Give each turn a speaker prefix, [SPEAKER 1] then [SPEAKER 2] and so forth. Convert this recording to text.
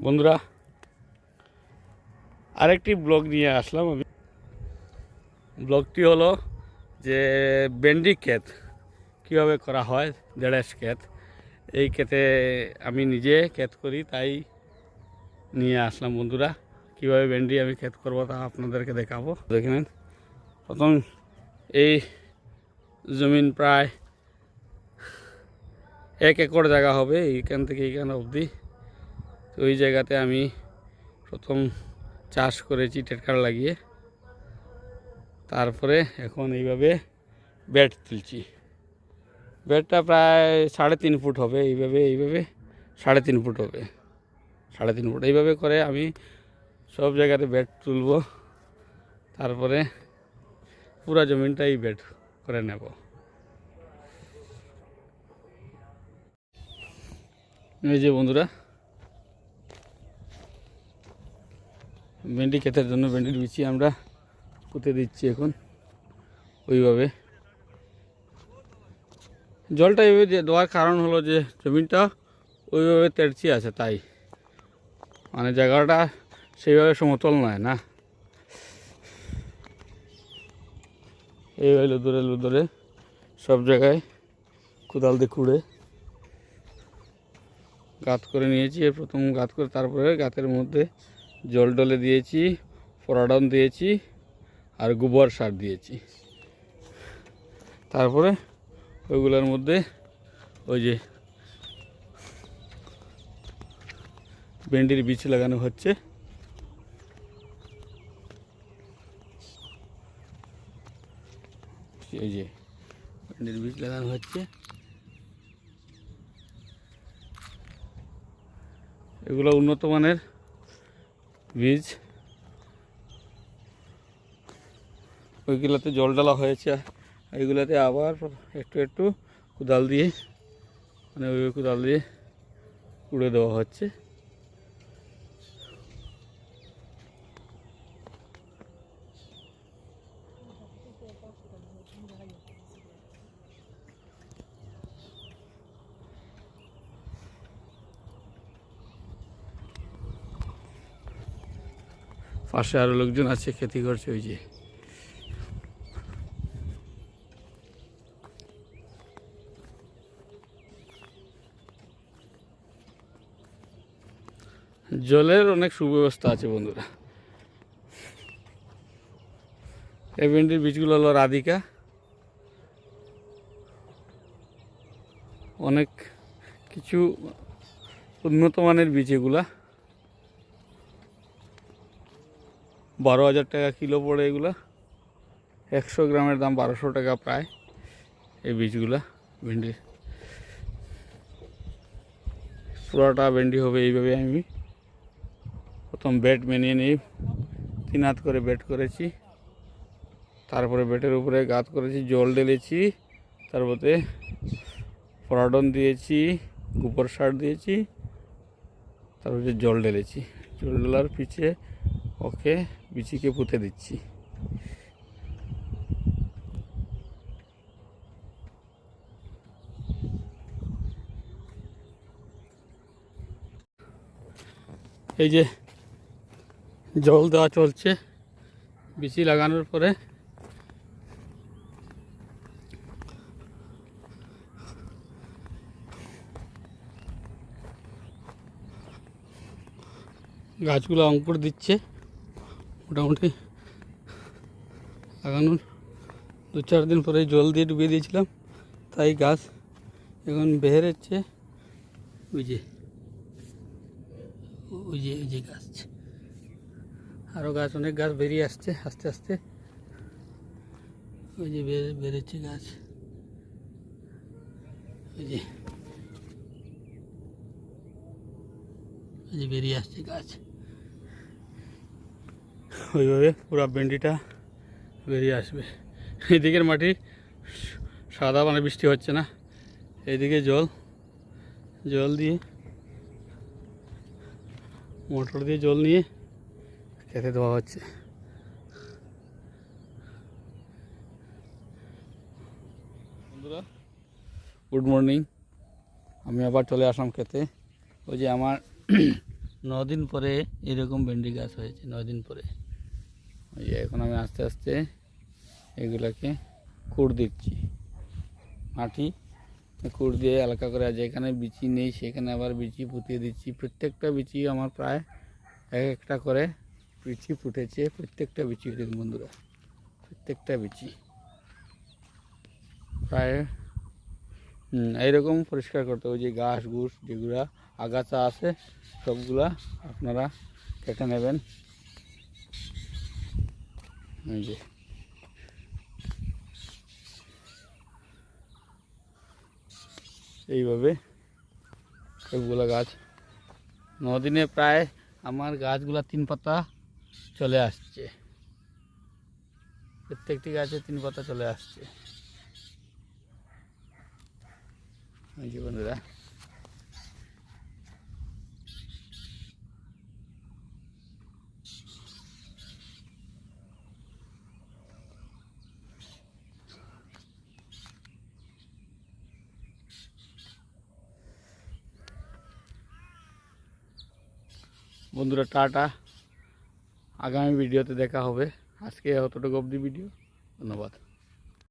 [SPEAKER 1] বন্ধুরা, আরেকটি ব্লগ নিয়ে আসলাম আমি। ব্লগটি হলো যে ভেন্ডি ক্ষেত কীভাবে করা হয়, দেড়েশ ক্ষেত। এই ক্ষেতে আমি নিজে ক্ষেত করি, তাই নিয়ে আসলাম বন্ধুরা। কীভাবে ভেন্ডি আমি ক্ষেত করবো তা আপনাদেরকে দেখাবো। দেখে নিন, প্রথম এই জমিন প্রায় 1 একর জায়গা হবে, এইখান থেকে এইখানে অবধি। তো ওই জায়গাতে আমি প্রথম চাষ করেছি ট্রেক্টর লাগিয়ে। তারপরে এখন এইভাবে বেড তুলছি। বেডটা প্রায় 3.5 ফুট হবে, এইভাবে 3.5 ফুট হবে, 3.5 ফুট এইভাবে করে আমি সব জায়গাতে বেড তুলব। তারপরে পুরা জমিনটাই বেড করে নেব। এই যে বন্ধুরা, ভেন্ডি ক্ষেতের জন্য ভেন্ডির বিচি আমরা পুঁতে দিচ্ছি এখন। ওইভাবে জলটা এইভাবে দেওয়ার কারণ হলো যে জমিনটা ওইভাবে তেড়ছি আছে, তাই মানে জায়গাটা সেইভাবে সমতল নয় না। এইভাবে লুদরে সব জায়গায় কোদাল দিয়ে খুঁড়ে গাঁত করে নিয়েছি। প্রথম গাঁত করে তারপরে গাঁতের মধ্যে জল ডলে দিয়েছি, ফোরাডন দিয়েছি আর গোবর সার দিয়েছি। তারপরে ওইগুলোর মধ্যে ওই যে ভেন্ডির বীজ লাগানো হচ্ছে। এই যে ভেন্ডির বীজ লাগানো হচ্ছে। এগুলো উন্নত মানের বীজ। ওইগুলোতে জল ডালা হয়েছে, এইগুলোতে আবার একটু একটু কোদাল দিয়ে মানে ওই কোদাল দিয়ে কুড়ে দেওয়া হচ্ছে। পাশে আরো লোকজন আছে, খেতি করছে। ওই যে জলের অনেক সুব্যবস্থা আছে বন্ধুরা। এই ভেন্ডির বীজগুলো হলো রাধিকা, অনেক কিছু উন্নত মানের বীজ। এগুলা 12,000 টাকা কিলো পড়ে। এগুলা 100 গ্রামের দাম 1200 টাকা প্রায়। এই বীজগুলা ভেন্ডির পুরোটা ভেন্ডি হবে এইভাবে। আমি প্রথম বেড মেনিয়ে নিই, 3 হাত করে বেড করেছি। তারপরে বেডের উপরে গাঁত করেছি, জল ঢেলেছি, তারপরে ফোরাডন দিয়েছি, গোবর সার দিয়েছি, তারপরে জল ঢেলেছি। জল ঢেলার পিছে ওকে বিচিকে পুঁতে দিচ্ছি। এই যে জল দেওয়া চলছে বিচি লাগানোর পরে। গাছগুলো অঙ্কুর দিচ্ছে মোটামুটি। লাগানোর 2-4 দিন পরে জল দিয়ে ডুবিয়ে দিয়েছিলাম, তাই গাছ এখন বেড়েছে। ওই যে ওই যে গাছ, আরও গাছ, অনেক গাছ বেরিয়ে আসছে আস্তে আস্তে। ওই যে বেড়েছে গাছ, ওই যে বেরিয়ে আসছে গাছ। ওইভাবে পুরো ভেন্ডিটা বেরিয়ে আসবে। এদিকের মাটি সাদা, মানে বৃষ্টি হচ্ছে না। এইদিকে জল দিয়ে মোটর দিয়ে জল নিয়ে খেতে দেওয়া হচ্ছে। বন্ধুরা, গুড মর্নিং। আমি আবার চলে আসলাম খেতে। ওই যে আমার 9 দিন পরে এরকম ভেন্ডি গাছ হয়েছে, 9 দিন পরে। ওই যে এখন আমি আস্তে আস্তে এগুলাকে কুড় দিচ্ছি, মাটি কুড় দিয়ে হালকা করে, যেখানে বিচি নেই সেখানে আবার বিচি পুঁতিয়ে দিচ্ছি। প্রত্যেকটা বিচি আমার প্রায় এক একটা করে বিচি ফুটেছে, প্রত্যেকটা বিচি দেখুন বন্ধুরা, প্রত্যেকটা বিচি প্রায় এইরকম পরিষ্কার করতে হবে। যে ঘাস ঘুষ যেগুলা আগাছা আছে সবগুলা আপনারা কেটে নেবেন। এই যে এইভাবে সবগুলো গাছ 9 দিনে প্রায় আমার গাছগুলা 3 পাতা চলে আসছে, প্রত্যেকটি গাছে 3 পাতা চলে আসছে। এই যে বন্ধুরা, বন্ধুরা টাটা, আগামী ভিডিওতে দেখা হবে। আজকে অতটুকু অবধি ভিডিও, ধন্যবাদ।